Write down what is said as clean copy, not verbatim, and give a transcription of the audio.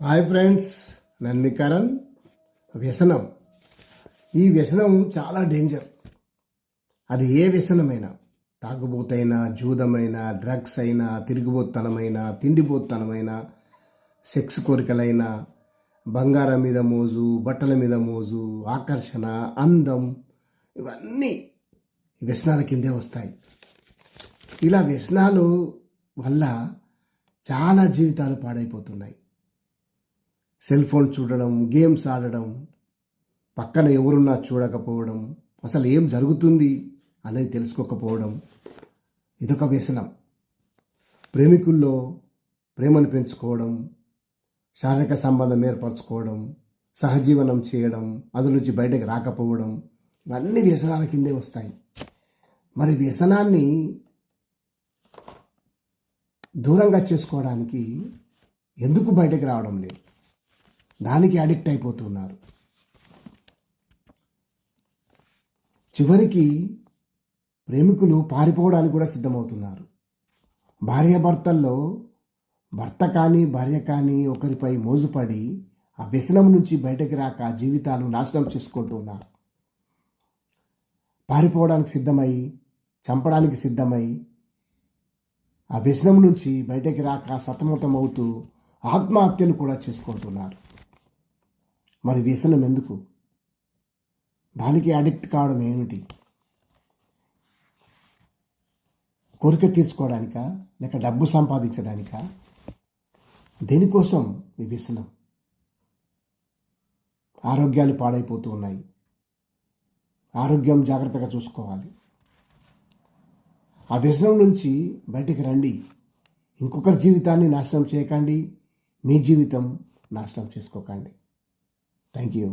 Hi friends, నేను మీ కరణ్. వ్యసనం, ఈ వ్యసనం చాలా డేంజర్. అది ఏ వ్యసనమైనా, తాగుబోతైనా, జూదమైనా, డ్రగ్స్ అయినా, తిరుగుబోత్తనమైనా, తిండిబోత్తనమైనా, సెక్స్ కోరికలైనా, బంగారం మీద మోజు, బట్టల మీద మోజు, ఆకర్షణ, అందం, ఇవన్నీ వ్యసనాల కిందే వస్తాయి. ఇలా వ్యసనాలు వల్ల చాలా జీవితాలు పాడైపోతున్నాయి. సెల్ ఫోన్ చూడడం, గేమ్స్ ఆడడం, పక్కన ఎవరున్నా చూడకపోవడం, అసలు ఏం జరుగుతుంది అనేది తెలుసుకోకపోవడం, ఇదొక వ్యసనం. ప్రేమికుల్లో ప్రేమను పెంచుకోవడం, శారీరక సంబంధం ఏర్పరచుకోవడం, సహజీవనం చేయడం, అందులో నుంచి బయటకు రాకపోవడం, ఇవన్నీ వ్యసనాల కిందే వస్తాయి. మరి వ్యసనాన్ని దూరంగా చేసుకోవడానికి ఎందుకు బయటకు రావడం లేదు? దానికి అడిక్ట్ అయిపోతున్నారు. చివరికి ప్రేమికులు పారిపోవడానికి కూడా సిద్ధమవుతున్నారు. భార్యాభర్తల్లో భర్త కానీ భార్య కానీ ఒకరిపై మోజుపడి ఆ వ్యసనం నుంచి బయటకు రాక జీవితాలు నాశనం చేసుకుంటున్నారు. పారిపోవడానికి సిద్ధమై, చంపడానికి సిద్ధమై, ఆ వ్యసనం నుంచి బయటకు రాక సతమతమవుతూ ఆత్మహత్యలు కూడా చేసుకుంటున్నారు. మరి వ్యసనం ఎందుకు? దానికి అడిక్ట్ కావడం ఏమిటి? కోరిక తీర్చుకోవడానికా, లేక డబ్బు సంపాదించడానికా? దేనికోసం ఈ వ్యసనం? ఆరోగ్యాలు పాడైపోతూ ఉన్నాయి. ఆరోగ్యం జాగ్రత్తగా చూసుకోవాలి. ఆ వ్యసనం నుంచి బయటికి రండి. ఇంకొకరి జీవితాన్ని నాశనం చేయకండి. మీ జీవితం నాశనం చేసుకోకండి. Thank you.